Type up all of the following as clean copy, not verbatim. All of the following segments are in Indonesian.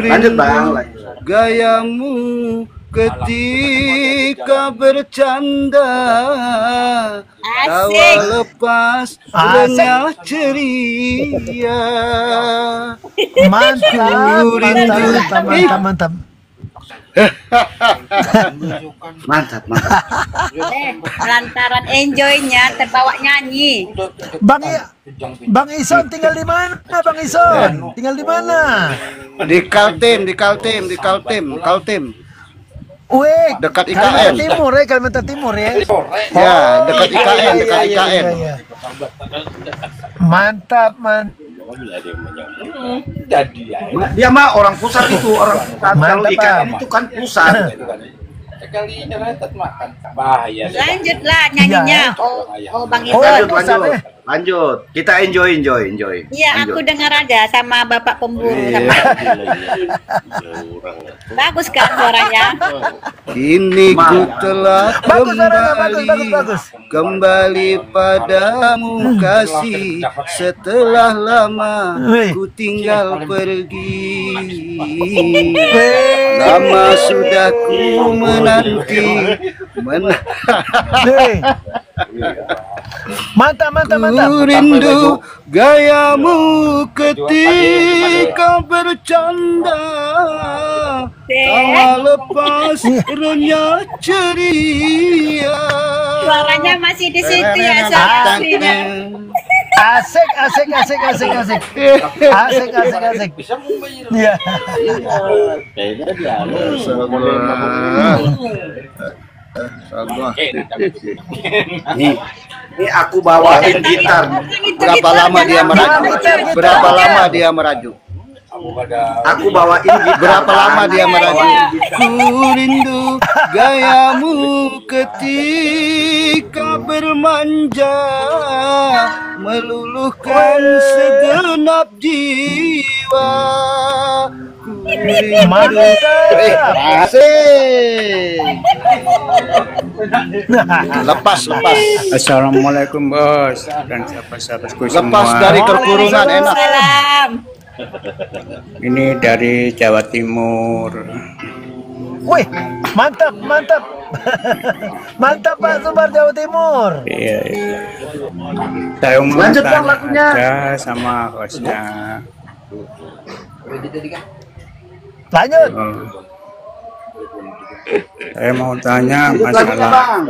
Lanjut bang. Gayamu ketika bercanda, tawa lepas renyah ceria. Mantap. Mantap. Lantaran enjoynya terbawa nyanyi. Bang Ison tinggal di mana? Bang Ison tinggal di mana? Di Kaltim. Wih, dekat Kalimantan IKN. Timur ya, Kalimantan Timur ya. Ya, dekat IKN, Iya. Mantap. Dia mah orang pusat itu, orang pusat. Kalau IKN itu kan pusat. Lanjutlah nyanyinya. Oh Bang Ison. Lanjut. Kita enjoy. Iya, aku dengar aja sama Bapak Pemburu. Bagus kan suaranya? Kini ku telah kembali padamu kasih, setelah lama ku tinggal pergi. Lama sudah ku menanti. Mantap. Ku rindu gayamu ketika bercanda, tawa lepas renyah ceria. Suaranya masih di situ ya, suara aslinya. Asik. Iya. Ini aku bawain gitar. Berapa lama dia meraju? Aku bawain gitar. Berapa lama dia meraju? Ku rindu gayamu ketika bermanja, meluluhkan segenap jiwa. Lepas. Assalamualaikum bos dan sahabat-sahabatku semua. Lepas dari kekurungan enak. Ini dari Jawa Timur. Wih, mantap. Mantap Pak Sumbar, Jawa Timur. Iya. Saya mau Lanjut, Bang, tanya lagunya. aja sama hostnya. Lanjut. Saya mau tanya masalah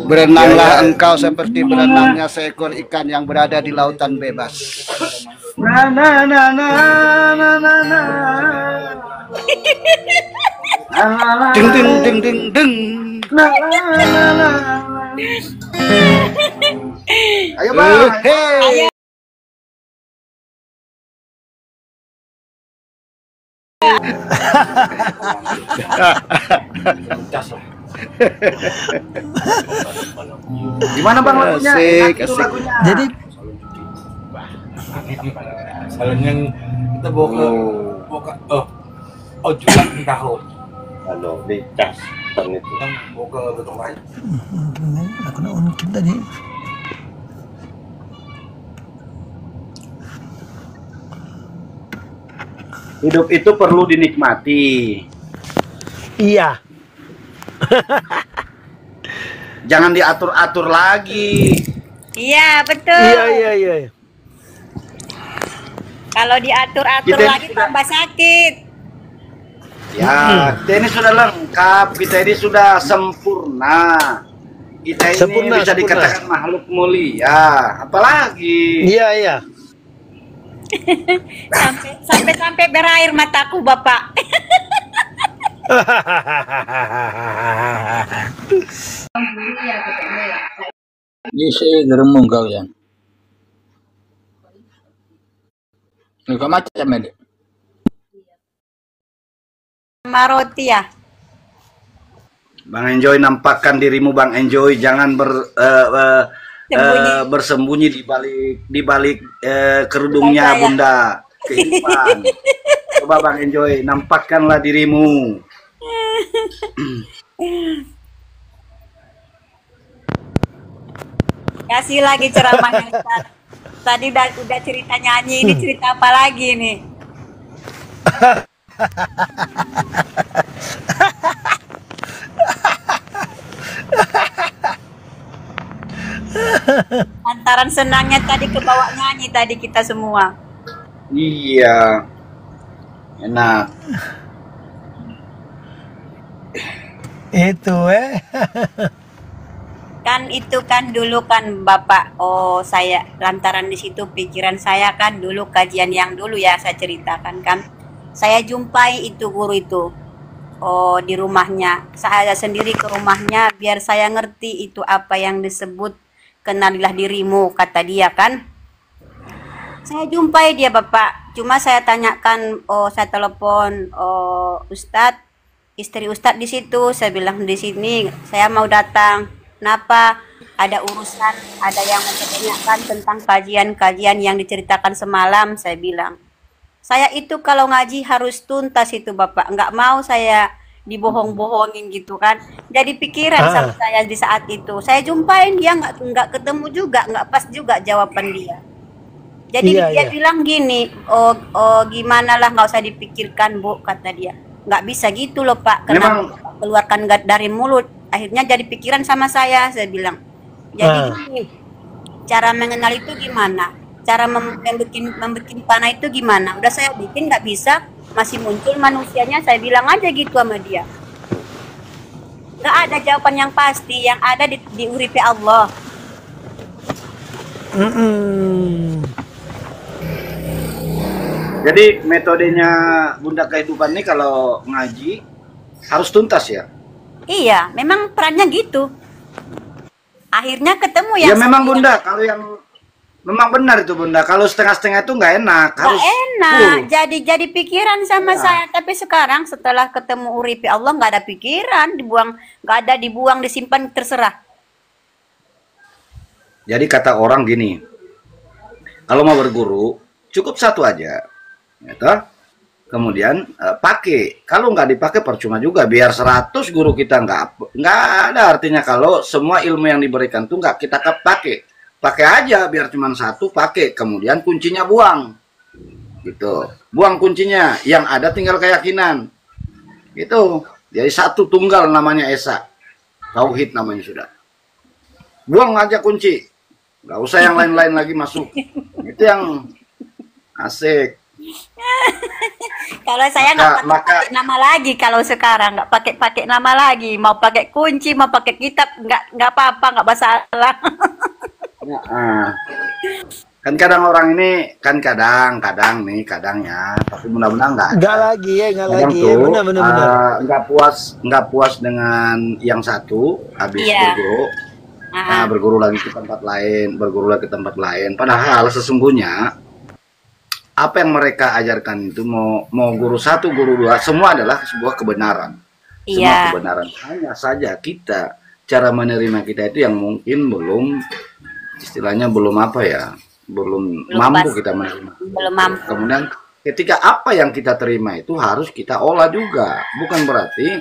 Berenanglah engkau seperti berenangnya seekor ikan yang berada di lautan bebas. Ding. Ayo bang. Hey. Gimana bang lagunya? Asik. Jadi Salahnya kita bawa ke juga tahu. Ano, di cas tan itu. Bawa ke gedung lain. aku nak ungkit tadi. Hidup itu perlu dinikmati. Iya. Jangan diatur-atur lagi. Iya, betul. Iya. Kalau diatur-atur Kita lagi tambah sakit. Ya, kita ini sudah lengkap, kita ini sudah sempurna. Kita ini Sempurna, bisa dikatakan makhluk mulia. Apalagi? Iya. Sampai berair mataku, Bapak. Isi geremung kau ya. Ini macam ini. Sama roti ya. Bang Enjoy, nampakkan dirimu Bang Enjoy, jangan bersembunyi di balik kerudungnya Bunda kehidupan. Coba Bang Enjoy, nampakkanlah dirimu. Kasih lagi ceramahnya. Tadi udah cerita nyanyi, ini cerita apa lagi nih? Lantaran senangnya tadi kebawa nyanyi tadi kita semua. Iya. Enak. Itu Kan itu kan dulu kan Bapak, oh saya lantaran di situ pikiran saya kan dulu kajian yang dulu ya saya ceritakan kan. Saya jumpai itu guru itu. Oh di rumahnya. Saya sendiri ke rumahnya biar saya ngerti itu apa yang disebut kenalilah dirimu kata dia kan. Saya jumpai dia Bapak. Cuma saya tanyakan, oh saya telepon, oh Ustadz, istri Ustadz di situ. Saya bilang di sini saya mau datang. Kenapa? Ada urusan, ada yang menanyakan tentang kajian-kajian yang diceritakan semalam. Saya bilang, saya itu kalau ngaji harus tuntas itu Bapak. Nggak mau saya dibohong-bohongin gitu kan. Jadi pikiran sama saya di saat itu. Saya jumpain dia nggak ketemu juga, nggak pas juga jawaban dia. Jadi dia bilang gini, oh gimana lah nggak usah dipikirkan Bu kata dia. Nggak bisa gitu loh Pak. Kenapa keluarkan dari mulut? Akhirnya jadi pikiran sama saya bilang. Jadi gini, cara mengenal itu gimana? Cara membuat panah itu gimana? Udah saya bikin nggak bisa, masih muncul manusianya. Saya bilang aja gitu sama dia. Nggak ada jawaban yang pasti, yang ada di uripe Allah. Jadi metodenya Bunda Kehidupan ini kalau ngaji harus tuntas ya? Iya, memang perannya gitu. Akhirnya ketemu Ya memang Bunda, kalau yang memang benar itu Bunda. Kalau setengah-setengah itu nggak enak. Harus enak. Jadi pikiran sama saya. Tapi sekarang setelah ketemu uripi Allah nggak ada pikiran, dibuang, nggak ada dibuang, disimpan terserah. Jadi kata orang gini, kalau mau berguru cukup satu aja, gitu. Kemudian pakai. Kalau nggak dipakai percuma juga. Biar 100 guru kita nggak ada artinya kalau semua ilmu yang diberikan tuh nggak kita pakai. Pakai aja biar cuma satu pakai. Kemudian kuncinya buang, gitu. Buang kuncinya. Yang ada tinggal keyakinan. Gitu. Jadi satu tunggal namanya Esa. Tauhid namanya sudah. Buang aja kunci. Nggak usah yang lain-lain lagi masuk. Itu yang asik. Kalau saya nggak pakai nama lagi, kalau sekarang nggak pakai nama lagi, mau pakai kunci, mau pakai kitab, nggak apa-apa, nggak masalah. Kan kadang orang ini kan kadang ya, tapi mudah-mudahan nggak lagi ya, benar. nggak puas dengan yang satu habis berguru lagi ke tempat lain, padahal sesungguhnya apa yang mereka ajarkan itu mau guru satu, guru dua, semua adalah sebuah kebenaran. Semua kebenaran. Hanya saja kita, cara menerima kita itu yang mungkin belum, istilahnya belum mampu kita menerima. Belum mampu. Kemudian ketika apa yang kita terima itu harus kita olah juga. Bukan berarti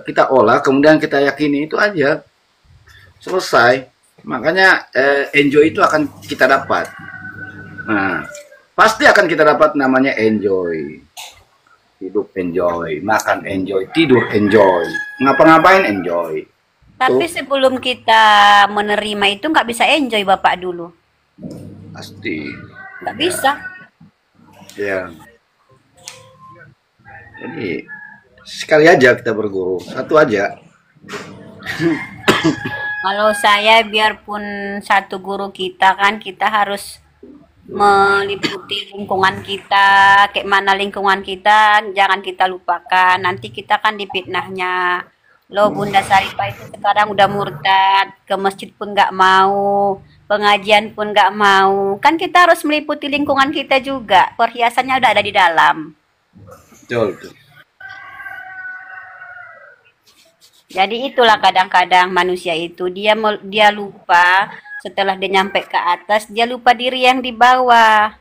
kita olah, kemudian kita yakini itu aja. Selesai. Makanya enjoy itu akan kita dapat. Nah, pasti akan kita dapat namanya enjoy. Hidup enjoy, makan enjoy, tidur enjoy, ngapa-ngapain enjoy. Tapi sebelum kita menerima itu nggak bisa enjoy Bapak dulu. Pasti. Nggak bisa. Ya. Jadi sekali aja kita berguru, satu aja. Kalau saya biarpun satu guru kita kan, kita harus meliputi lingkungan kita, kayak mana lingkungan kita, jangan kita lupakan. Nanti kita kan dipitnahnya, loh Bunda Saripah itu sekarang udah murtad, ke masjid pun nggak mau, pengajian pun nggak mau. Kan kita harus meliputi lingkungan kita juga, perhiasannya udah ada di dalam. Betul. Jadi itulah kadang-kadang manusia itu dia lupa. Setelah dia nyampe ke atas, dia lupa diri yang di bawah.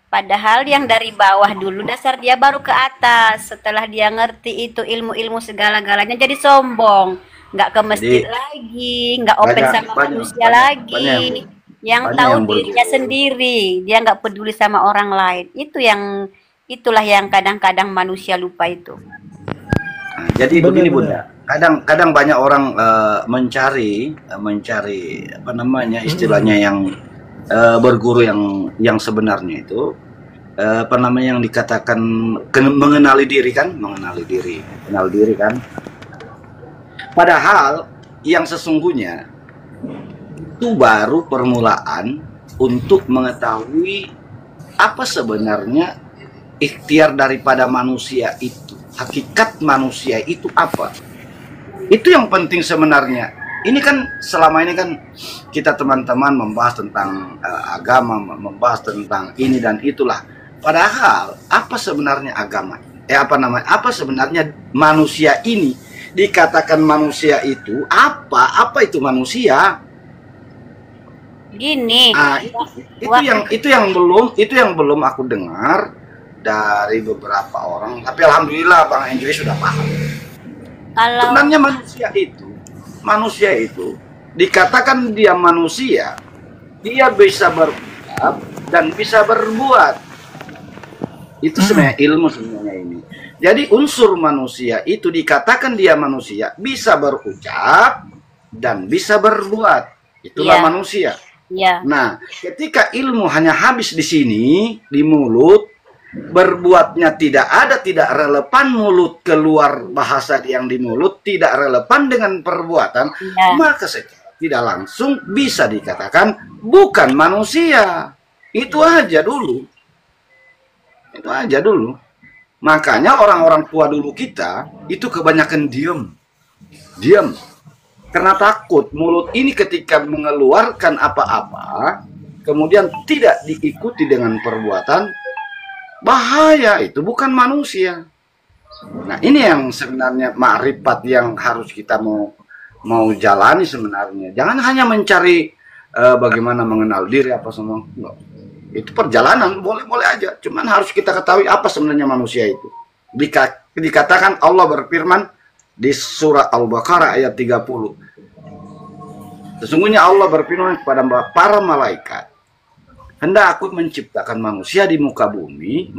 Padahal yang dari bawah dulu dasar dia baru ke atas. Setelah dia ngerti itu ilmu-ilmu segala-galanya jadi sombong. Nggak ke masjid lagi, nggak open sama manusia lagi. Yang tahu dirinya sendiri, dia nggak peduli sama orang lain. Itu yang Itulah yang kadang-kadang manusia lupa itu. Nah, jadi begini Bunda, kadang banyak orang mencari apa namanya istilahnya yang berguru yang sebenarnya itu apa namanya yang dikatakan mengenali diri kan, kenal diri kan. Padahal yang sesungguhnya itu baru permulaan untuk mengetahui apa sebenarnya ikhtiar daripada manusia itu, hakikat manusia itu apa. Itu yang penting sebenarnya. Ini kan selama ini kan kita teman-teman membahas tentang agama, membahas tentang ini dan itulah. Padahal apa sebenarnya agama? Apa sebenarnya manusia ini? Dikatakan manusia itu apa? Apa itu manusia? Gini. Itu yang belum aku dengar dari beberapa orang. Tapi alhamdulillah Bang Enjoy sudah paham. Sebenarnya manusia itu dikatakan dia manusia, dia bisa berucap dan bisa berbuat. Itu sebenarnya ilmu sebenarnya ini. Jadi unsur manusia itu dikatakan dia manusia, bisa berucap dan bisa berbuat. Itulah manusia. Nah, ketika ilmu hanya habis di sini, di mulut, berbuatnya tidak relevan, mulut keluar bahasa yang di mulut tidak relevan dengan perbuatan, maka secara tidak langsung bisa dikatakan bukan manusia. Itu aja dulu. Makanya orang-orang tua dulu kita itu kebanyakan diam karena takut mulut ini ketika mengeluarkan apa-apa kemudian tidak diikuti dengan perbuatan, bahaya, itu bukan manusia. Nah, ini yang sebenarnya makrifat yang harus kita mau jalani sebenarnya. Jangan hanya mencari bagaimana mengenal diri apa semua. Enggak. Itu perjalanan, boleh-boleh aja. Cuman harus kita ketahui apa sebenarnya manusia itu. Dikatakan Allah berfirman di surah Al-Baqarah ayat 30. Sesungguhnya Allah berfirman kepada para malaikat, hendak aku menciptakan manusia di muka bumi,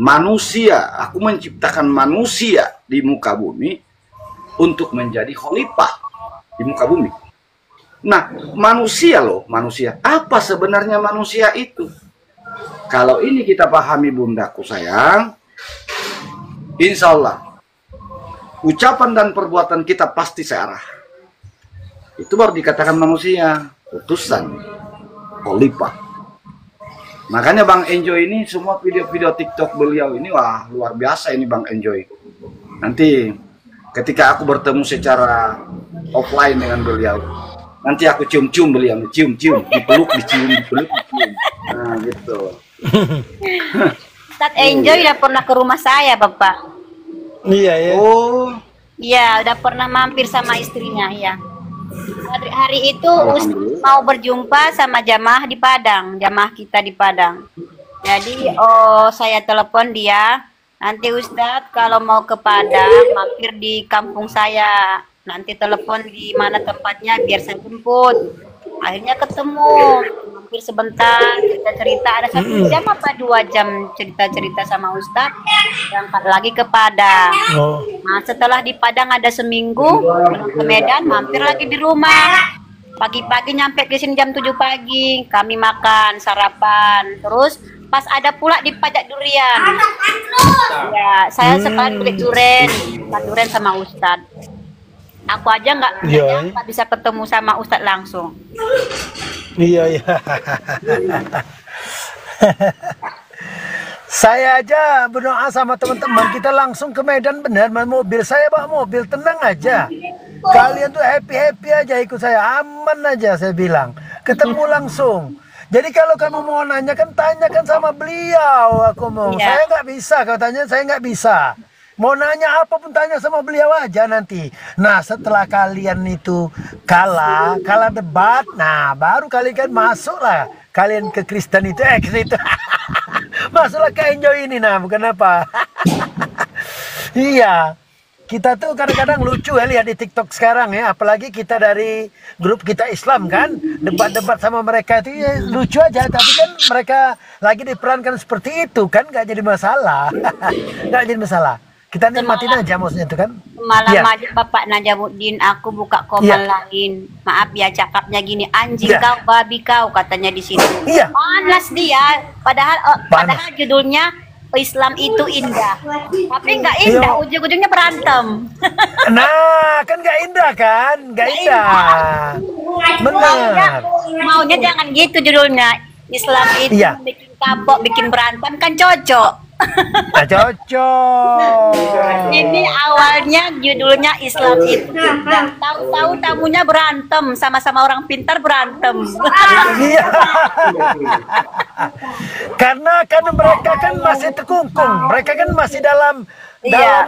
aku menciptakan manusia di muka bumi untuk menjadi khalifah di muka bumi. Nah, manusia. Apa sebenarnya manusia itu? Kalau ini kita pahami bundaku sayang, insya Allah ucapan dan perbuatan kita pasti searah. Itu baru dikatakan manusia, utusan, khalifah. Makanya Bang Enjoy ini semua video-video TikTok beliau ini wah luar biasa ini Bang Enjoy. Nanti ketika aku bertemu secara offline dengan beliau, nanti aku cium-cium beliau, cium-cium, dipeluk, dicium. Nah gitu. Ustadz Enjoy udah pernah ke rumah saya, Bapak. Iya ya. Oh. Iya, udah pernah mampir sama istrinya, ya. Hari itu mau berjumpa sama jamaah di Padang, jamaah kita di Padang. Jadi, saya telepon dia, nanti Ustadz kalau mau ke Padang, mampir di kampung saya. Nanti telepon di mana tempatnya biar saya jemput. Akhirnya ketemu, mampir sebentar, cerita-cerita, ada 1 jam apa 2 jam cerita-cerita sama Ustadz, berangkat lagi ke Padang. Nah, setelah di Padang ada seminggu, ke Medan, mampir lagi di rumah. Pagi-pagi nyampe di sini jam 7 pagi, kami makan, sarapan, terus pas ada pula di pajak durian. Ya, saya sekali beli durian sama Ustadz. Aku aja nggak bisa ketemu sama Ustadz langsung. Iya. Saya aja berdoa sama teman-teman kita langsung ke Medan benar, mobil saya bawa mobil, tenang aja. Kalian tuh happy aja ikut saya, aman aja saya bilang. Ketemu langsung. Jadi kalau kamu mau nanya kan tanyakan sama beliau. Aku mau, saya nggak bisa. Kalau tanya saya nggak bisa. Mau nanya apapun tanya sama beliau aja nanti. Nah setelah kalian itu kalah debat, nah baru kalian masuk lah. Kalian ke Kristen itu ke situ. Masuklah ke Enjoy ini, nah bukan apa. Iya. kita tuh kadang-kadang lucu ya lihat di TikTok sekarang ya, apalagi kita dari grup kita Islam kan, debat-debat sama mereka itu ya, lucu aja, tapi kan mereka lagi diperankan seperti itu kan, nggak jadi masalah. Nggak jadi masalah, kita nikmatin aja maksudnya itu kan. Malam Iya. aja Bapak Najamuddin aku buka komen Iya. lain. Maaf ya cakapnya gini, anjing Iya. kau, babi kau, katanya di situ. Iya. Panas dia. Padahal judulnya Islam itu indah. Tapi nggak indah, Iya. ujung-ujungnya berantem. Nah, kan nggak indah kan, nggak indah. Benar. Maunya jangan gitu judulnya. Islam itu Iya. bikin kapok, bikin berantem kan cocok. Nah, cocok. Ini awalnya judulnya Islam itu indah. Tahu-tahu tamunya berantem, sama-sama orang pintar berantem. Iya. Karena kan mereka kan masih terkungkung, mereka kan masih dalam Iya.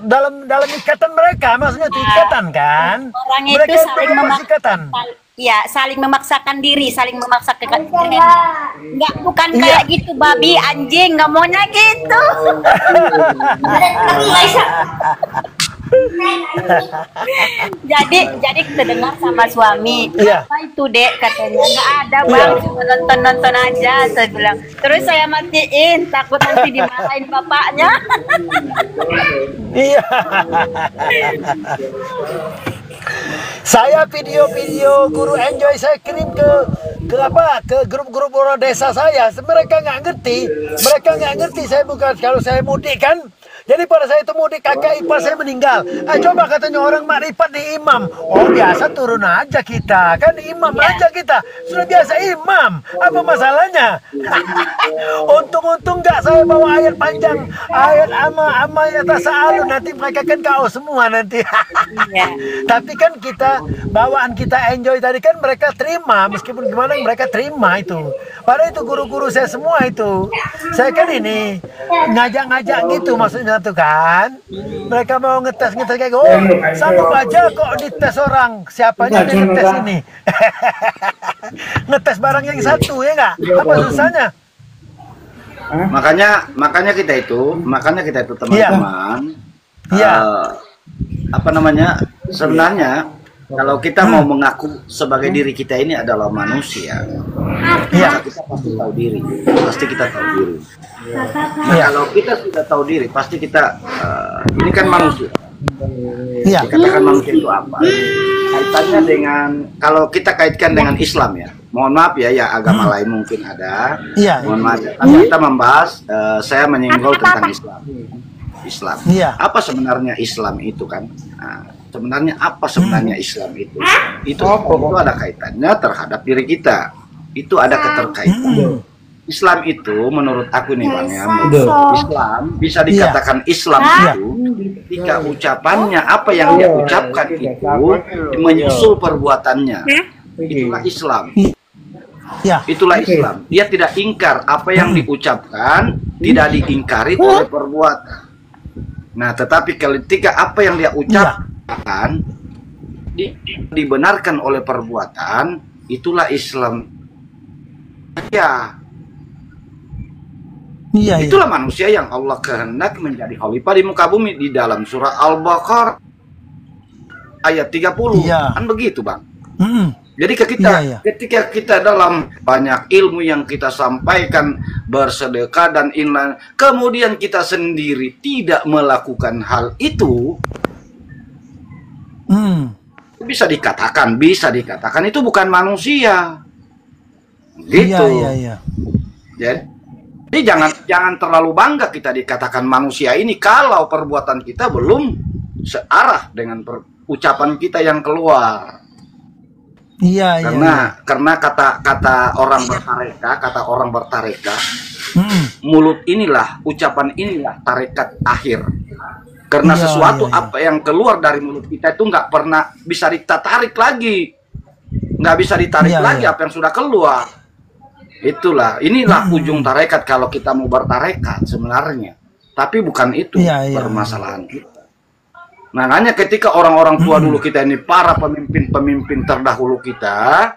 dalam ikatan mereka, maksudnya itu ikatan kan. Orang Mereka itu saling masih ikatan. Ya, saling memaksakan diri, saling memaksakan diri. Nggak, bukan Iya. kayak gitu, babi, anjing, nggak maunya gitu. jadi kita dengar sama suami, Iya. apa itu dek, katanya nggak ada bang, Iya. cuma nonton aja, saya bilang. Terus saya matiin, takut nanti dimarahin bapaknya. Iya. Saya video-video guru enjoy saya kirim ke grup-grup orang desa saya. Mereka nggak ngerti saya bukan, kalau saya mudik kan. Jadi pada saya itu mudik, kakak ipar saya meninggal. Coba katanya orang makrifat di imam. Oh biasa turun aja kita, kan imam aja kita. Sudah biasa imam, apa masalahnya? Untung-untung nggak saya bawa ayat panjang, ayat ama ya tasa'alun, nanti mereka kan kau semua nanti. Iya. Tapi kan kita, bawaan kita enjoy tadi kan mereka terima, meskipun gimana mereka terima itu. Padahal itu guru-guru saya semua itu. Saya kan ini ngajak-ngajak gitu maksudnya tuh kan. Mereka mau ngetes kayak oh sanggup aja kok dites orang, siapanya dia ngetes ini. Ngetes barang yang satu ya nggak? Apa susahnya? Makanya kita itu teman-teman. Iya. Apa namanya? Sebenarnya kalau kita mau mengaku sebagai diri kita ini adalah manusia, Iya. maka kita pasti tahu diri. Pasti kita tahu diri. Nah, Iya. kalau kita sudah tahu diri, pasti kita ini kan manusia. Iya. Dikatakan manusia itu apa? Kaitannya dengan, kalau kita kaitkan dengan Islam ya. Mohon maaf ya, agama lain mungkin ada. Iya. Mohon maaf. Tapi kita membahas, saya menyinggung tentang Islam. Iya. Apa sebenarnya Islam itu kan? Nah, sebenarnya apa sebenarnya Islam itu? Itu ada kaitannya terhadap diri kita. Itu ada keterkaitan. Islam itu menurut aku nih Bang ya, Islam bisa dikatakan Islam itu ketika ucapannya, apa yang dia ucapkan itu menyusul perbuatannya. Itulah Islam. Iya. Itulah Islam. Dia tidak ingkar apa yang diucapkan, tidak diingkari oleh perbuatan. Nah, tetapi ketika apa yang dia ucapkan dibenarkan oleh perbuatan, itulah Islam. Ya. Iya. Itulah manusia yang Allah kehendak menjadi khalifah di muka bumi, di dalam surah Al-Baqarah ayat 30. Iya. Kan begitu, Bang. Mm. Jadi ketika kita dalam banyak ilmu yang kita sampaikan, bersedekah dan inlan, kemudian kita sendiri tidak melakukan hal itu, bisa dikatakan itu bukan manusia. Gitu. Iya. Jadi jangan terlalu bangga kita dikatakan manusia ini kalau perbuatan kita belum searah dengan ucapan kita yang keluar. Iya. Karena kata orang bertareka, mulut inilah, ucapan inilah tarekat akhir. Karena sesuatu apa yang keluar dari mulut kita itu nggak pernah bisa ditarik lagi, nggak bisa ditarik lagi apa yang sudah keluar. Inilah ujung tarekat kalau kita mau bertarekat sebenarnya. Tapi bukan itu permasalahan kita. Makanya ketika orang-orang tua dulu kita ini, para pemimpin-pemimpin terdahulu kita,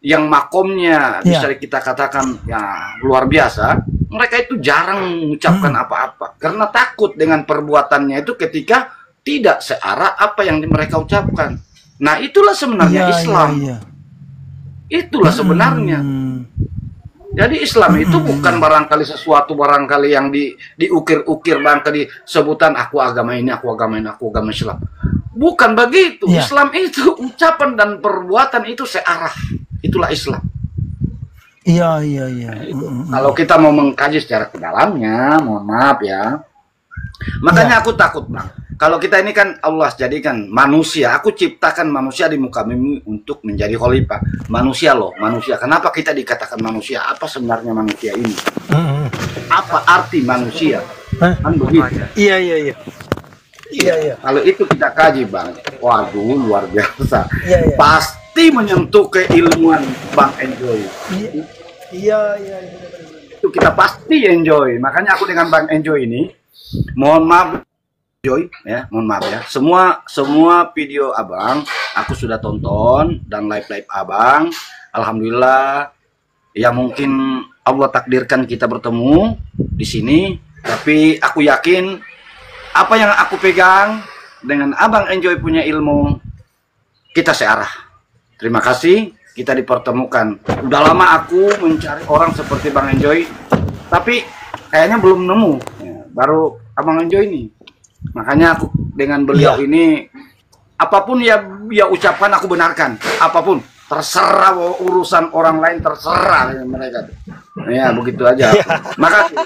yang makomnya bisa kita katakan ya luar biasa, mereka itu jarang mengucapkan apa-apa. Karena takut dengan perbuatannya itu ketika tidak searah apa yang mereka ucapkan. Nah, itulah sebenarnya Iya, Islam. iya. Itulah sebenarnya. Jadi Islam itu bukan barangkali sesuatu barangkali yang diukir-ukir barangkali sebutan aku agama ini, aku agama ini, aku agama Islam. Bukan begitu. Iya. Islam itu ucapan dan perbuatan itu searah. Itulah Islam. Iya, iya, iya. Kalau kita mau mengkaji secara ke dalamnya, mohon maaf ya. Makanya aku takut, Bang. Kalau kita ini kan Allah jadikan manusia, aku ciptakan manusia di muka bumi untuk menjadi khalifah. Manusia loh, manusia. Kenapa kita dikatakan manusia? Apa sebenarnya manusia ini? Apa arti manusia? Kan begitu. Iya, iya, iya. Iya, iya. Kalau itu kita kaji, Bang. Waduh, luar biasa. Iya, iya. Pasti menyentuh keilmuan Bang Enjoy. Iya, iya. Itu kita pasti enjoy. Makanya aku dengan Bang Enjoy ini, mohon maaf Joy, ya, mohon maaf ya. Semua video Abang aku sudah tonton dan live Abang. Alhamdulillah. Ya mungkin Allah takdirkan kita bertemu di sini, tapi aku yakin apa yang aku pegang dengan Abang Enjoy punya ilmu, kita searah. Terima kasih kita dipertemukan. Udah lama aku mencari orang seperti Bang Enjoy, tapi kayaknya belum nemu. Ya, baru Abang Enjoy ini. Makanya aku dengan beliau ini apapun ya ucapkan aku benarkan. Apapun terserah urusan orang lain, terserah mereka. Ya begitu aja. Makasih.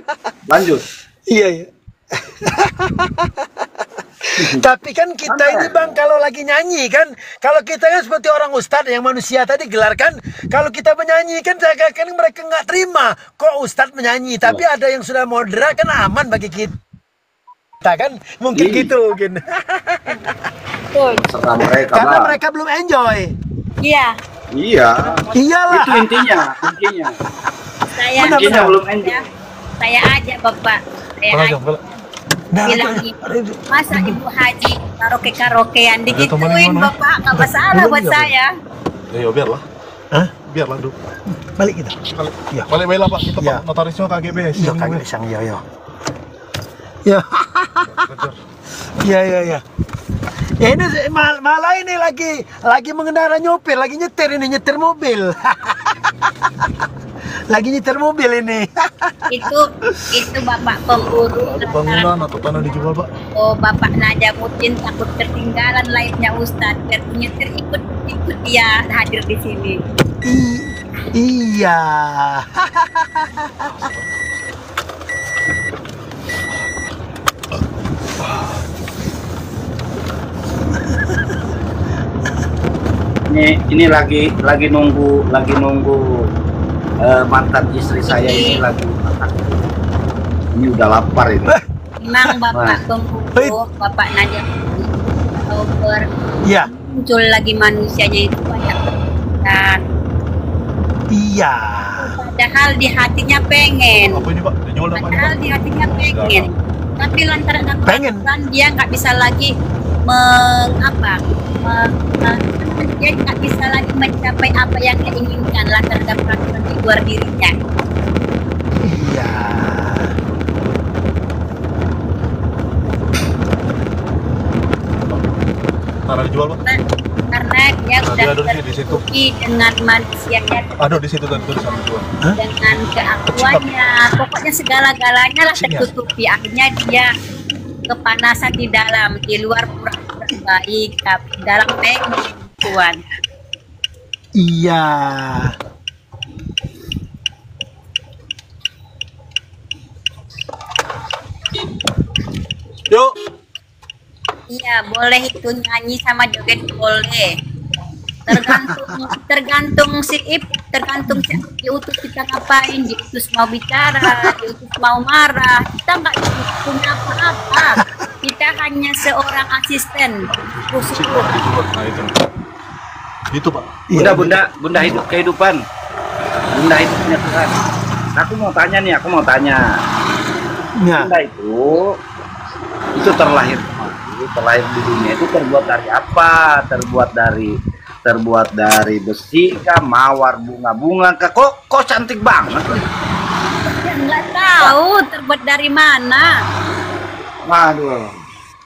Lanjut. Iya, iya. Tapi kan kita ini Bang kalau lagi nyanyi kan, kalau kita kan seperti orang ustadz yang manusia tadi gelarkan, kalau kita menyanyi kan kan mereka nggak terima kok ustadz menyanyi, tapi ada yang sudah moderat kan aman bagi kita kan, mungkin gitu mungkin. Serah mereka, Karena Bang. mereka belum enjoy. Iya, Iya. Iyalah. Itu intinya. saya Intinya belum enjoy. saya ajak Bapak, saya ajak bilang gitu, masa Ibu Haji karaoke-karaokean digituin Bapak, nggak masalah buat saya. Ayo biarlah. Hah? Biarlah dulu. Balik kita. Iya. Balik Pak, kita Iya. notarisnya KGB. Iya kagak iseng ya ya. Ya. Iya iya iya. Ya ini malah ini lagi mengendara nyopir, lagi nyetir mobil. Lagi nyetir mobil ini. itu Bapak pemburu Ada bangunan atau tanah dijual, Pak? oh Bapak Najamuddin takut ketinggalan lainnya Ustadz, biar nyetir ikut dia hadir di sini. Iya. Ini lagi nunggu mantan istri saya ini lagi makan. Ini udah lapar ini. Memang Bapak pemburu, Bapak Najamuddin Iya. muncul lagi manusianya itu banyak kan. Iya. Padahal di hatinya pengen. Apa ini, Pak? Dijual apa ini, Pak? Padahal di hatinya pengen. Tapi lantaran Pengen. peraturan dia nggak bisa lagi dia nggak bisa lagi mencapai apa yang dia inginkan lantaran ada peraturan di luar dirinya. Iya. Tanah dijual, Pak? Karena dia Nanti sudah adusnya di situ. tertutupi dengan manusianya, Aduh, di situ tadi tulisan dijual. dengan keakuannya, pokoknya segala-galanya lah tertutupi. Akhirnya dia kepanasan di dalam, di luar pura-pura baik, tapi dalam pengen. Iya. Yuk. Iya, boleh itu nyanyi sama joget boleh. Tergantung tergantung diutus kita ngapain, diutus mau bicara, diutus mau marah. Kita nggak punya apa-apa. Kita hanya seorang asisten. Nah, itu, Pak. Bunda hidup kehidupan. Bunda hidupnya Tuhan. Aku mau tanya. Ya. Bunda itu terlahir di dunia itu terbuat dari apa? Terbuat dari besi kah, mawar, bunga-bunga kah? Kok cantik banget? Nggak tahu terbuat dari mana. Waduh.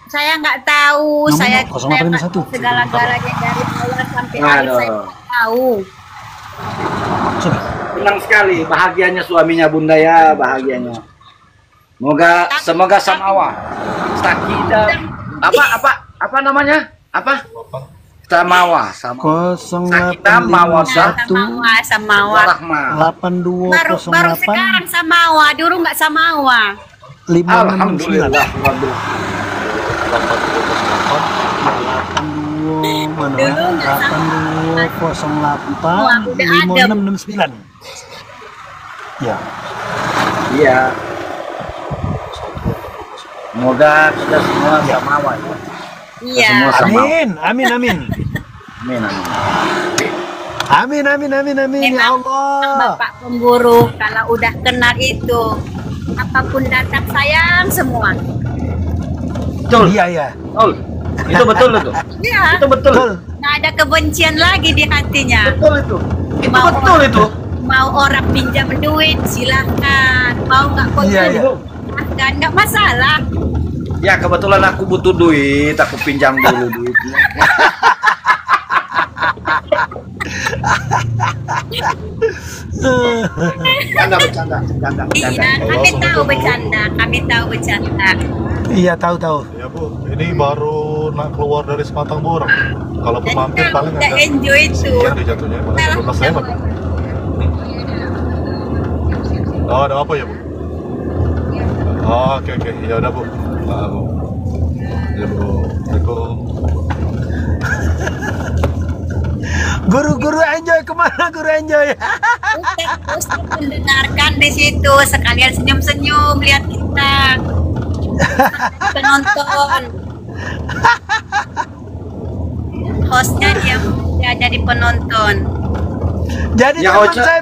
Saya nggak tahu. Nomor Saya 0851. segala-galanya dari awal sampai akhir saya Aduh. nggak tahu. Coba. Senang sekali bahagianya suaminya Bunda ya, bahagianya. Semoga Samawa. Sakida. Apa namanya? Apa? Samawa. Sakida Mawadah 0851 Samawa. Warahmah. 8208 Baru sekarang Samawa, dulu nggak Samawa. 569 Alhamdulillah. 82 mana? Dulu nggak 8208 5669. Ya. Iya. Semoga kita semua Samawa ya. Iya. Semua sama. Amin, amin, amin. Amin, amin. Amin, amin, amin, amin, ya Allah. Bapak pemburu, kalau udah kenal itu, apapun datang sayang semua. Betul. Iya, iya. Betul. Itu betul itu. Iya. Itu betul. Betul. Nggak ada kebencian lagi di hatinya. Betul itu. Itu Mau betul itu. Mau orang pinjam duit, silahkan. Mau nggak Iya, iya. silahkan, nggak masalah. Ya kebetulan aku butuh duit, aku pinjam dulu duitnya. Bercanda. Iya, kami tahu bercanda. Iya, tahu. Ya Bu, ini baru nak keluar dari Sematang Borang. Kalau Dan pemampir kamu paling udah agak enjoy itu. sekian deh jatuhnya, paling 12 lewat. Oh, ada apa ya Bu? Oh, oke, ya udah Bu. Nah, Bu. Ya Bu, Assalamualaikum. Guru enjoy kemana guru enjoy? Ustaz mendengarkan di situ, sekalian senyum-senyum lihat kita. Penonton. Hostnya dia jadi penonton. Jadi Ya, teman Ocha. saya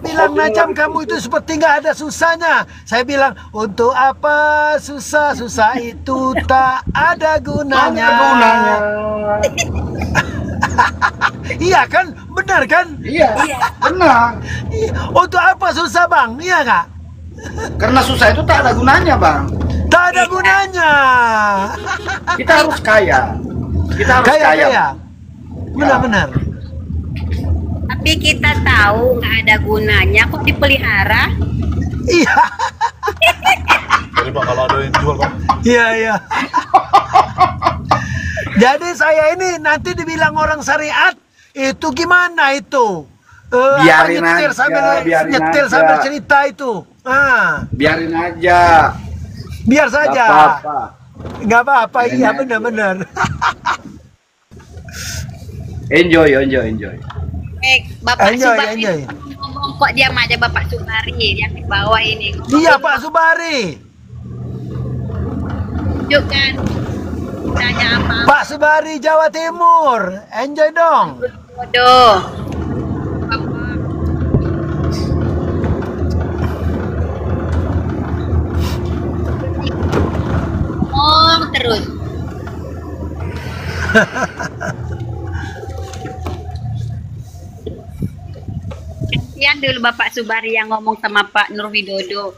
bilang Najam kamu itu seperti nggak ada susahnya. Saya bilang untuk apa susah itu tak ada gunanya. Iya kan, benar kan? Iya, benar. Untuk apa susah bang? Iya nggak? Karena susah itu tak ada gunanya, Bang. Tak ada gunanya. Kita harus kaya. Kita harus kaya. Kaya. Benar-benar. Tapi kita tahu nggak ada gunanya kok dipelihara. Iya, Jadi Pak, kalau ada yang jual Pak, iya. Jadi saya ini nanti dibilang orang syariat itu gimana itu? Biarin nyetir aja, sambil biarin nyetir aja. sambil cerita itu. Biarin aja. Biar saja. Gak apa-apa. Nggak apa-apa, Biarin iya aja. benar-benar. Enjoy. Bapak Enjoy, Subari enjoy. ngomong kok diam aja Bapak Subari yang di bawah ini. Iya Pak Subari. Tunjukkan tanya apa? Pak Subari Jawa Timur. Enjoy dong. Bodoh. Ngomong terus. Kasihan dulu Bapak Subari yang ngomong sama Pak Nur Widodo.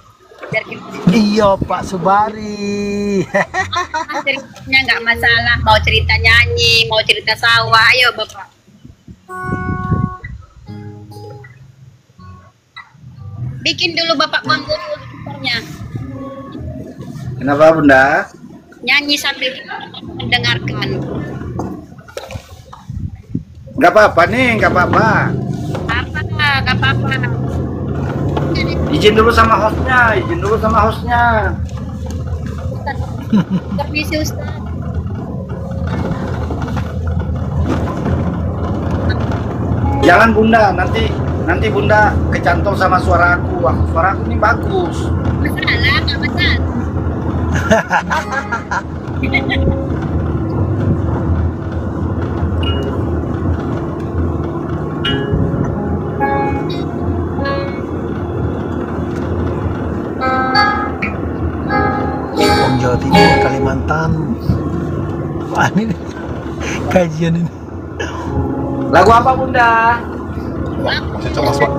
Biar Iya Pak Subari. ceritanya nggak masalah. Mau cerita nyanyi, mau cerita sawah, ayo Bapak. Bikin dulu Bapak pemburu gitarnya. Kenapa, Bunda? Nyanyi sambil mendengarkan. Nggak apa-apa nih, nggak apa-apa. Apa? Nggak apa-apa. Izin dulu sama hostnya. Permisi Ustaz. Jangan Bunda, nanti Bunda kecantol sama suaraku. Suaraku ini bagus. Masalah, nggak masalah. Om Jawa Timur, Kalimantan. Wah ini kajian ini. Lagu apa Bunda? masih cemas Pak,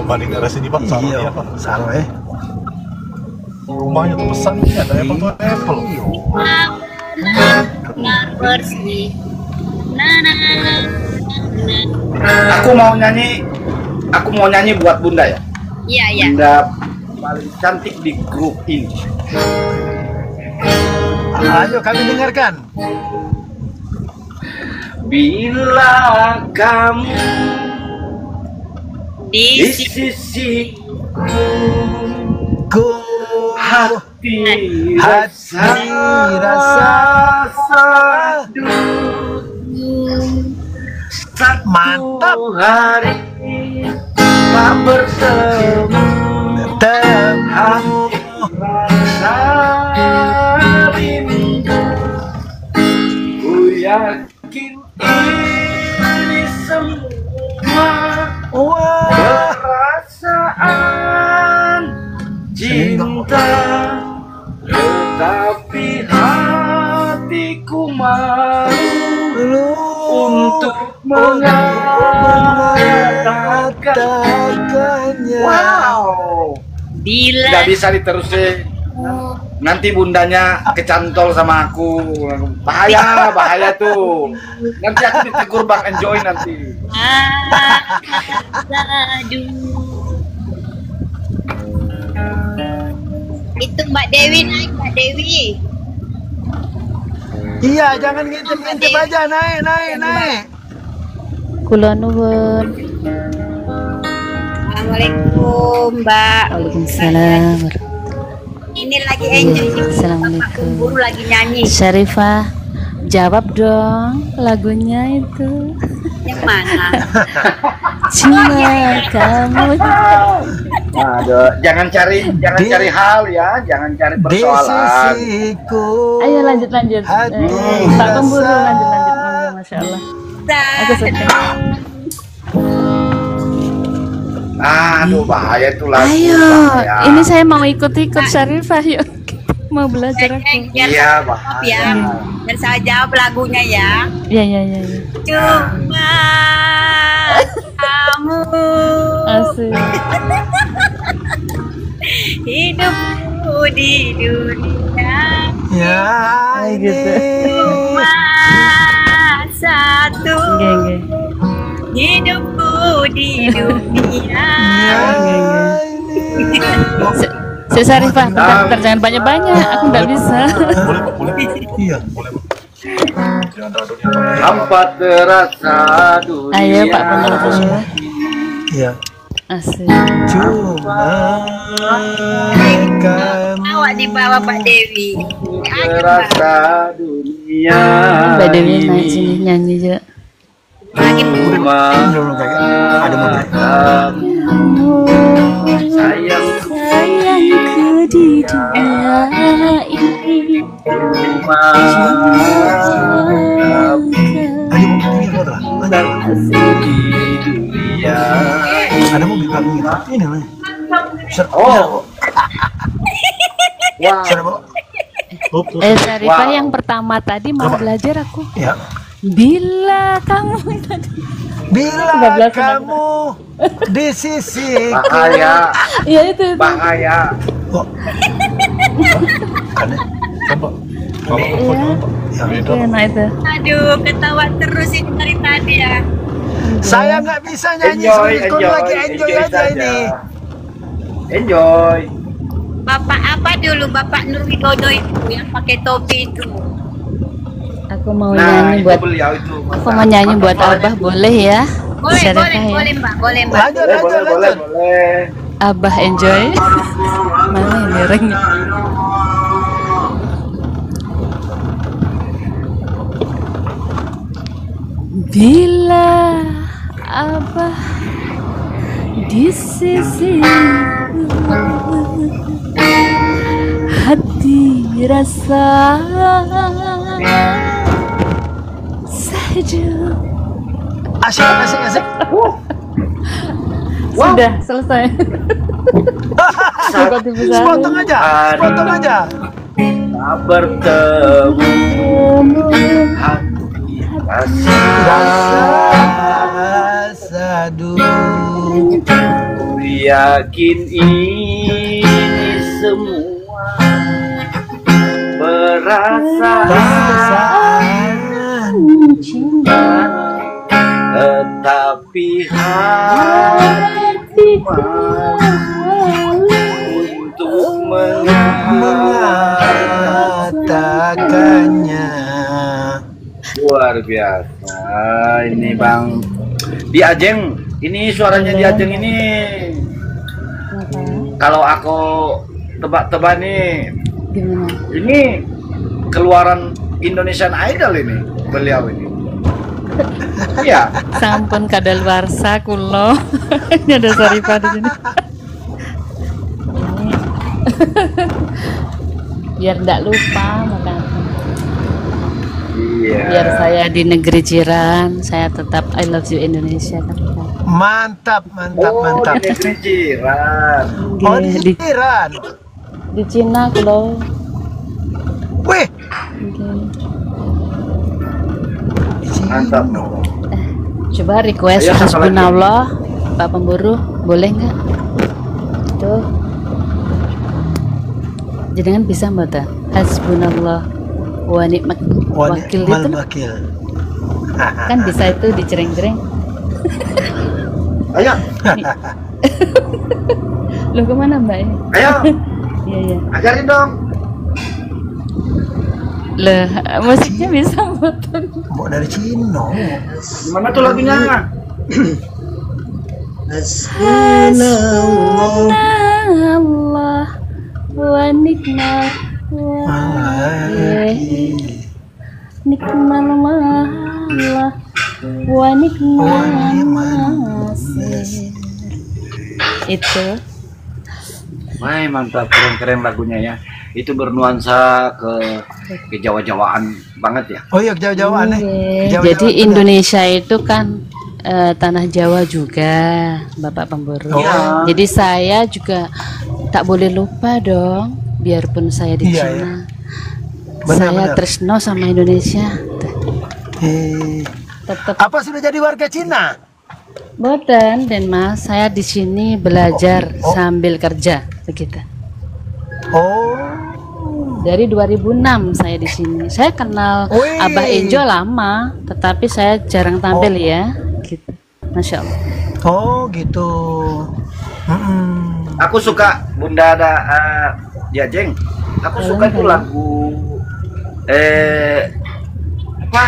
banding arah sini Pak, sama Iya, dia Pak. salah Rumahnya tuh besar ini ada apple tuh apple. Bersih. Nah, nah, nah, nah. Aku mau nyanyi buat Bunda ya. Iya, iya. Bunda paling cantik di grup ini. Ayo kami dengarkan. Bila kamu Di di sisiku, Ku hati hati rasa sadu. Satu Mantap. hari tak bertemu, bertemu. rasa rindu. Ku yakin ini semua Wah, perasaan cinta, tetapi hatiku malu untuk mengatakannya. Wow, bila nggak bisa diterusin. Nanti bundanya kecantol sama aku. Bahaya tuh. Nanti aku ditegur Bang Enjoy nanti. sadu. Itu Mbak Dewi naik, Mbak Dewi. iya jangan ngintip-ngintip aja, naik. Kula nuwun. Assalamualaikum, Mbak. Waalaikumsalam. Ini lagi enjoy sih. Assalamualaikum. Guru lagi nyanyi. Syarifah, jawab dong lagunya itu. Yang mana? Cuma kamu. Aduh, jangan cari hal ya, jangan cari Di persoalan. sisiku. Ayo lanjut. Hati Pak Pemburu rasa. lanjut. Masya Allah. Aku suka. Aduh, bahaya tuh lagu. Ayo, bahaya. ini saya mau ikut-ikut Syarifah yuk. Mau belajar aku. Iya, Maaf bahaya. ya. Dan saya jawab lagunya ya. Iya. Cuma kamu Asik. hidupku di dunia Ya gitu. ini. cuma satu. Oke. Hidupku di dunia. Ya ini. Si Syarifah, bentar, jangan banyak-banyak. Aku nggak bisa. Boleh Pak, boleh. Iya. Boleh Pak. Jangan tahu dunia Pak. Hampa terasa dunia. Ayo Pak Pemburu. Iya. Asik. Cuma kamu. Awak dibawa Pak Dewi. Terasa dunia. Mbak Dewi naik sini nyanyi juga. Lagi Dulu kayak ada mobil. Sayangku Sayangku di dunia ini. Ada mobil ini foto lah. di dunia. Ada mobil kami ini nih. Oh. Wow. Syarifah Wow. yang pertama tadi mau belajar aku. Ya. Bila kamu tadi. Bila 13 kamu di sisiku. Bahaya, Iya itu. bahaya. Kok? Kan ya? Pak. Bapak foto Pak. Ya. Beda Pak. Enak itu. aduh ketawa terus ini dari tadi ya. Saya nggak bisa nyanyi Enjoy, sekali lagi enjoy aja saja. ini. Enjoy. Bapak apa dulu Bapak Nur Widodo itu yang pakai topi itu. Aku mau Nah, nyanyi itu buat beliau itu. aku mau nyanyi buat Abah boleh ya? Boleh Syarifah boleh ya? boleh Mbak boleh Mbak. Lanjut, Boleh, lanjut, boleh, lanjut. boleh. Abah enjoy. Mana ini ringnya? Bila Abah di sisi hati rasa sejuk. Asik. Sudah selesai. Bukan TV saya. Sepotong aja. Tak bertemu hati rasa Sadu. ku yakin ini semua perasaan cinta tetapi hati untuk mengatakannya. Luar biasa ini Bang. Di Ajeng, ini suaranya di Ajeng ini. Kalau aku tebak-tebak nih, gimana? ini keluaran Indonesian Idol ini, beliau ini. Iya. Sampun kadaluarsa kulo. Ini ada Sarifah di sini. Ini. Biar enggak lupa makanya. Iya. Biar saya di negeri jiran, saya tetap I love you Indonesia kan. Mantap, mantap, Oh, mantap. di negeri jiran. Oh, di Iran. Di Cina kulo. Wih, Mantap. Coba request Ayo, satu lagi. hasbunallah Pak Pemburu, boleh nggak? Tuh. Jangan bisa mbak hasbunallah wa ni'mat wakil itu wakil. kan bisa itu dicereng-cereng. Ayo, Loh kemana mbak ini? ayo, Iya iya. ajarin dong. Loh musiknya bisa mbak? Mau dari Cina. Gimana tuh lagunya? Allah wa ni'mat wakil. Nikmal Allah wa nikmal nasir. Itu Wah, mantap, keren-keren lagunya ya. Itu bernuansa ke Jawa-Jawaan banget ya. Oh iya, jauh-jauhan nih. iya. Jadi Indonesia itu kan tanah Jawa juga, Bapak Pemburu. Iya. Jadi saya juga tak boleh lupa dong, biarpun saya di Iya, Cina. Benar, Saya benar. tresno sama Indonesia. Tetap Apa sudah jadi warga Cina? boten dan Mas, saya di sini belajar sambil kerja begitu. Oh, Dari 2006 saya di sini. Saya kenal Wih. Abah Enjo lama, tetapi saya jarang tampil ya. Gitu. Masya Allah. oh gitu. Aku suka Bunda ada ya Jeng. Aku suka itu lagu apa?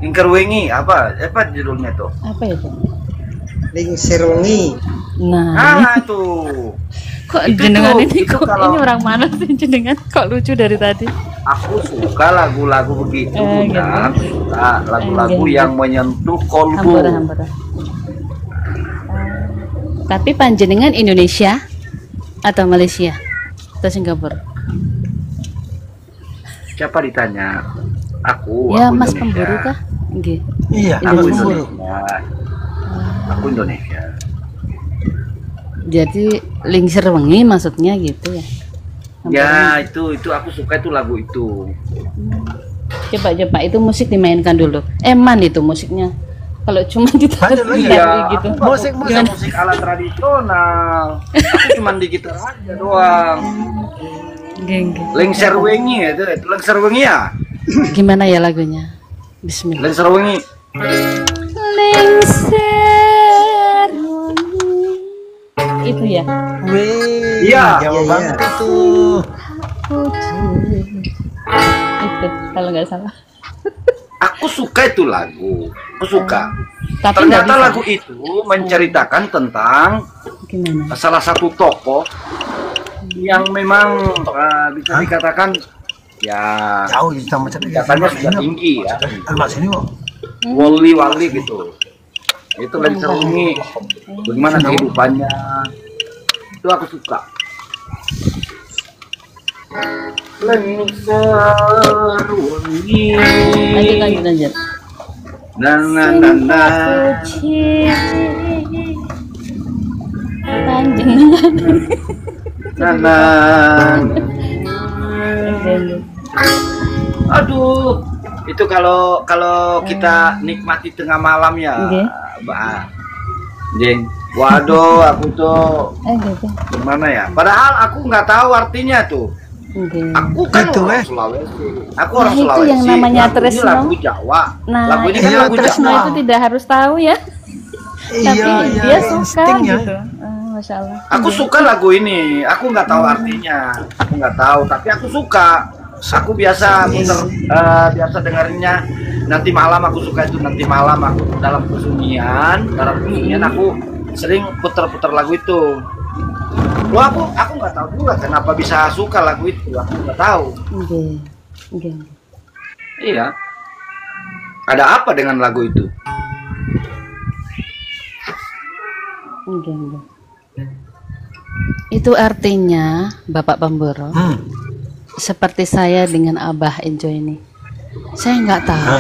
Ingker Wengi apa judulnya tuh? Apa itu? Lingsir wengi. Nah, Itu. kok itu jenengan tuh, ini itu kok kalau- ini orang mana sih jenengan? Kok lucu dari tadi? Aku suka lagu-lagu begitu, Bunda. Gitu. Aku suka lagu-lagu Gitu. yang menyentuh kolbu. Hampura. Tapi panjenengan Indonesia atau Malaysia atau Singapura? Siapa ditanya? Aku Ya, aku Mas Indonesia. Pemburu kah? Nggih. Iya, Aku Mas Indonesia. Pemburu. Indonesia. Aku Indonesia. Jadi lingsir wengi maksudnya gitu ya. Ya, itu aku suka itu lagu itu. Coba itu musik dimainkan dulu. Eman itu musiknya. Kalau cuma ditarik Lanjut, lanjut. gitu. Aku Musik, nggak musik. bisa musik ala tradisional. Aku cuma di gitar aja doang. Geng. Lengser wengi itu lengser wengi ya. Gimana ya lagunya? Bismillah. Lengser wengi. Lengser wengi. Itu ya. Wih, Iya. Jawa Iya, banget itu. Itu kalau nggak salah. Aku suka itu lagu. Aku suka. Tapi nggak Ternyata bisa. lagu itu menceritakan tentang Gimana? salah satu tokoh yang memang bisa dikatakan ya Jauh sama cerita. katanya sudah tinggi ya. Mas ini kok. Wali gitu. Itu lagi serungi bagaimana kehidupannya. Itu aku suka. Lengser wengi. Lanjut. Na. Suci. Panjenengan. Na. Aduh, itu kalau kita nikmati tengah malam ya, Oke. Mbak Jeng. Waduh, aku tuh Gitu. gimana ya? Padahal aku nggak tahu artinya tuh. Nggih. Aku kan Gitu, orang eh. Sulawesi. Aku Nah, orang itu Sulawesi. yang namanya Lagu ini Tresno. lagu Jawa. Nah, Lagu ini kan iya, lagu Tresno Jawa. itu tidak harus tahu ya. Tapi Iya, dia suka instingnya. gitu. Masya Allah. Aku suka lagu ini. Aku nggak tahu artinya. Aku nggak tahu, tapi aku suka. Aku biasa biasa dengerinnya. Nanti malam aku suka itu. Nanti malam aku dalam kesunyian aku sering putar-putar lagu itu. Loh, aku nggak tahu juga kenapa bisa suka lagu itu. Aku nggak tahu. Nggih. Nggih. Iya. Ada apa dengan lagu itu? Nggih, nggih. Itu artinya Bapak Pemboro, seperti saya dengan Abah Enjoy ini. Saya nggak tahu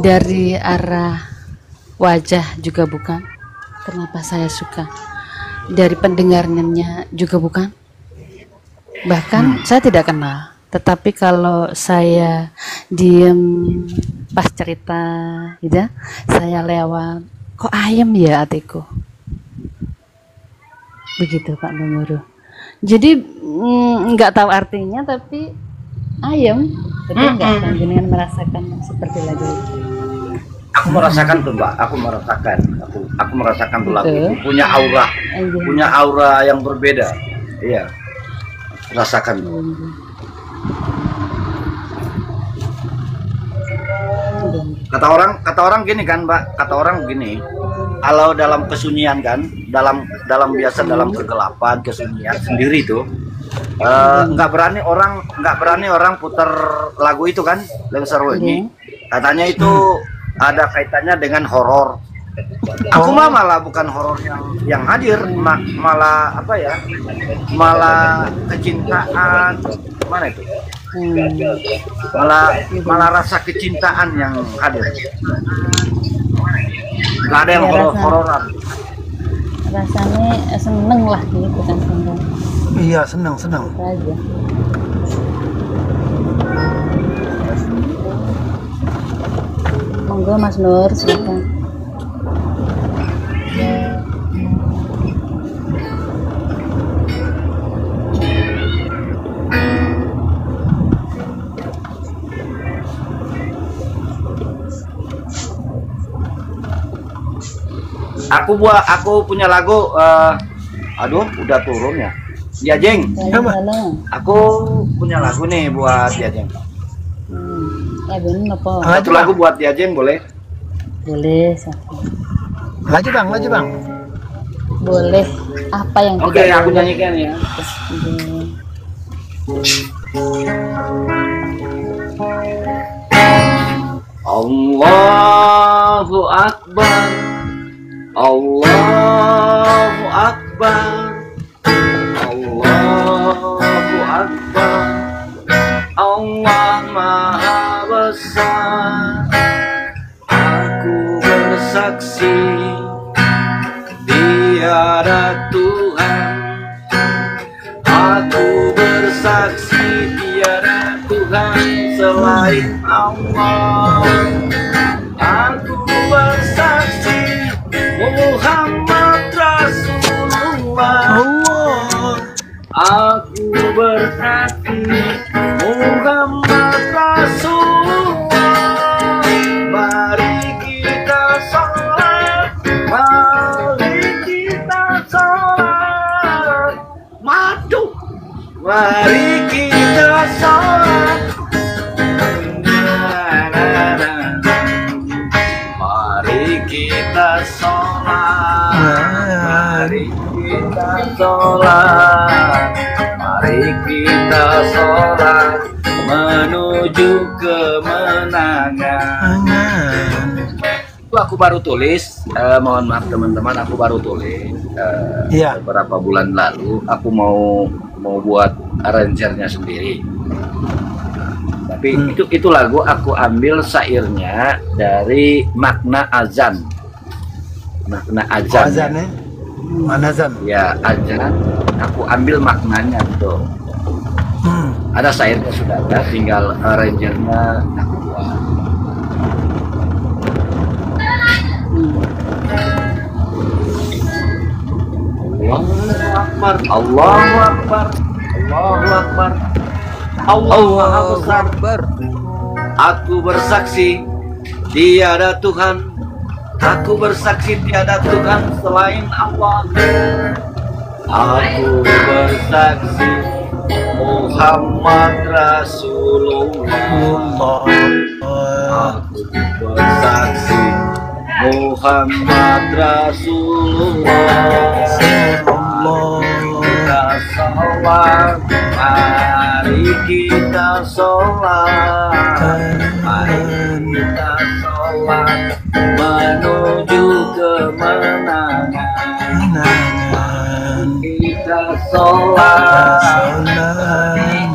dari arah wajah juga bukan. Kenapa saya suka? Dari pendengarannya juga bukan. Bahkan saya tidak kenal. Tetapi kalau saya diem pas cerita, gitu, saya lewat, kok ayam ya hatiku. Begitu Pak Pemboro. Jadi nggak tahu artinya tapi ayam. Tapi nggak dengan merasakan seperti lagu itu. Aku merasakan tuh Mbak, aku merasakan tuh lagu Betul. itu punya aura, Iya. punya aura yang berbeda. Iya, rasakan. Kata orang gini kan Mbak, kata orang gini, kalau dalam kesunyian kan, dalam biasa dalam kegelapan kesunyian sendiri tuh, nggak berani orang putar lagu itu kan, Lengser Wengi. Katanya itu ada kaitannya dengan horor. Aku mah malah bukan horor yang hadir, malah apa ya? Malah kecintaan. Mana itu? Malah rasa kecintaan yang hadir. Gak ada yang Ya, horor-hororan. Rasanya seneng lah gitu kan, seneng Iya, senang. aja. Monggo Mas Nur, silakan. Aku punya lagu, aduh udah turun ya. Diajeng, Halo. aku punya lagu nih buat Diajeng. Lagu ini apa? Satu lagu buat Diajeng boleh? Boleh, satu. Laju bang. Boleh. Apa yang Oke, tidak aku boleh? nyanyikan ya. Oke. Allahu Akbar, Allahu Akbar, Allahu Akbar, Allah Maha Besar. Aku bersaksi tiada Tuhan. Aku bersaksi tiada Tuhan selain Allah. Aku bersaksi Muhammad Rasulullah. Aku bersaksi Muhammad Rasulullah. Mari kita sholat, mari kita sholat. Madu, mari kita sholat. Mari kita sholat, mari kita sholat, mari kita sholat menuju kemenangan. Itu aku baru tulis, mohon maaf teman-teman, aku baru tulis Iya. beberapa bulan lalu. Aku mau buat arrangernya sendiri. Tapi itu lagu aku ambil syairnya dari makna azan. Makna azan. Azan ya? Mana azan? Ya, azan. Aku ambil maknanya tuh. Ada syairnya sudah ada, tinggal arrangernya aku buat. Allahu Akbar, Allahu Akbar, Allahu Akbar. Allah Maha Allahu Besar. Akbar. Aku bersaksi tiada Tuhan. Aku bersaksi tiada Tuhan selain Allah. Aku bersaksi Muhammad Rasulullah. Aku bersaksi Muhammad Rasulullah. Kita sholat, mari kita sholat, mari kita sholat menuju kemenangan. Kita sholat,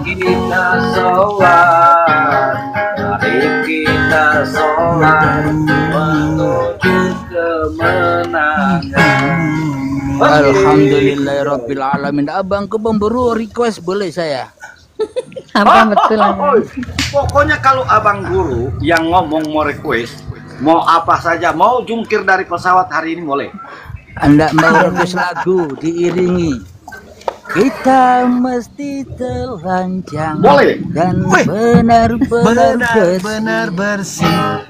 kita sholat, mari kita sholat menuju kemenangan. Alhamdulillahirabbil alamin. Abang ke pemburu request boleh saya? Apa betul? Pokoknya kalau abang guru yang ngomong mau request, mau apa saja, mau jungkir dari pesawat hari ini boleh. Anda mau request lagu diiringi kita mesti telanjang Boleh. dan benar-benar bersih.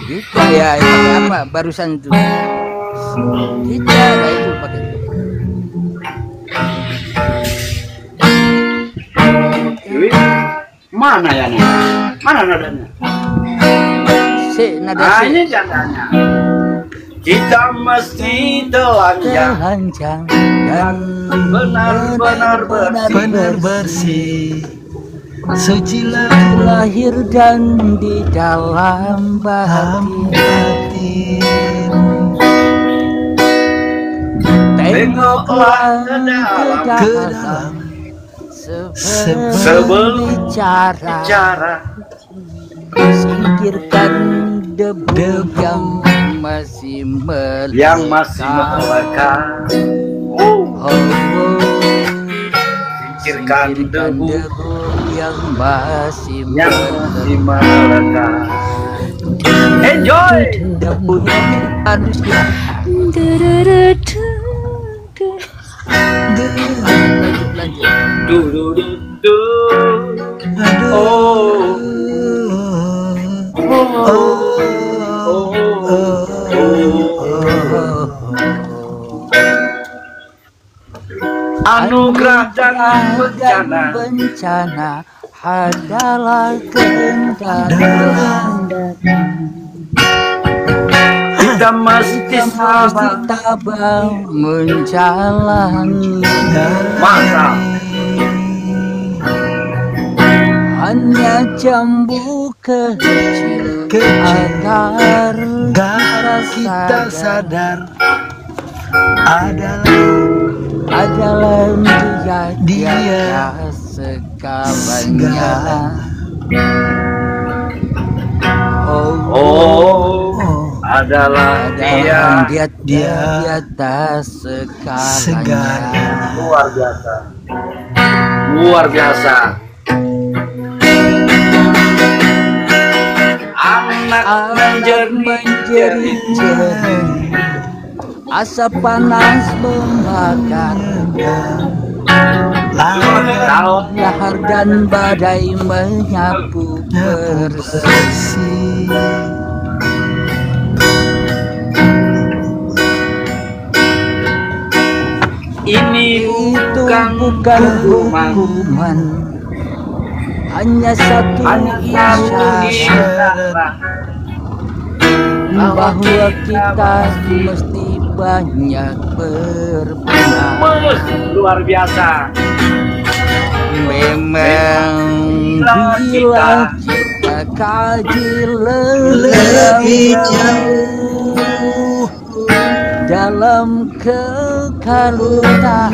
Gitu ya, pakai apa barusan itu? Tidak, itu pakai itu. Mana ya nih? Mana nadanya? Si nada Nah, si. ini jandanya. Kita mesti telanjang dan benar-benar bersih. Suci lahir dan di dalam batin. Tengoklah ke dalam sebelum bicara. Singkirkan debu yang masih melekat. Singkirkan debu yang masih melekat. Enjoy. Debunya harus lanjut. Oh. Anugerah dan bencana adalah kehendak. Kita mesti tabah menjalani masa. Hanya jambu kecil agar kita sadar adalah dia segalanya. Adalah dia di atas segalanya. Luar biasa. Anak menjerit, asap panas membakar, lahar dan badai menyapu bersih. Ini bukan hukuman, hanya satu isyarat bahwa kita mesti banyak berbenah. Luar biasa. Memang bila kita kaji lebih jauh dalam kekalutan,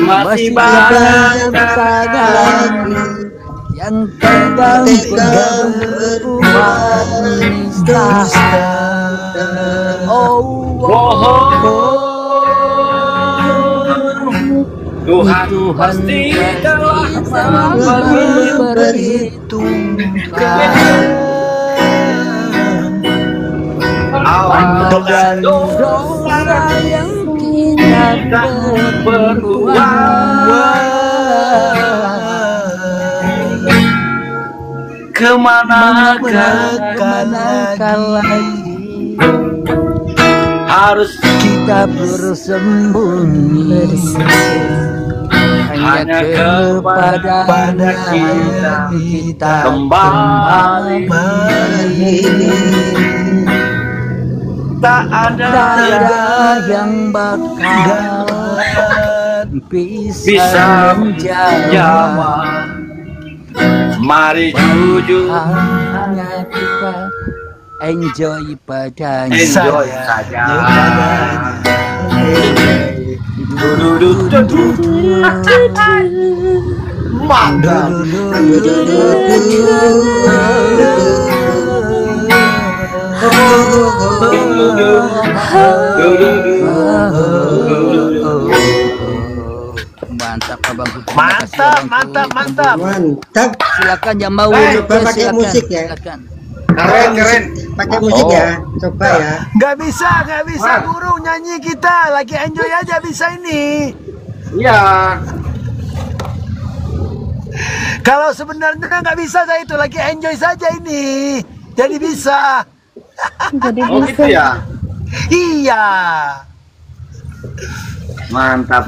masih banyak yang pegang berbuat nista. Tuhan pasti telah memperhitungkan awan dan dosa yang kita berdua. Kemana lagi harus kita bersembunyi, hanya kepada kita kembali. Tak ada yang bakal bisa menjawab. Mari jujur, hanya kita enjoy padanya. enjoy saja. Mantap. Mantap Abang Putri. Mantap. Silakan yang mau Coba pakai musik ya. Silakan. Keren. Pakai musik ya. Coba ya. Nggak bisa guru nyanyi kita. Lagi enjoy aja bisa ini. Iya. Kalau sebenarnya nggak bisa saya itu lagi enjoy saja ini. Jadi bisa. Jadi Oh gitu ya. Iya. Mantap.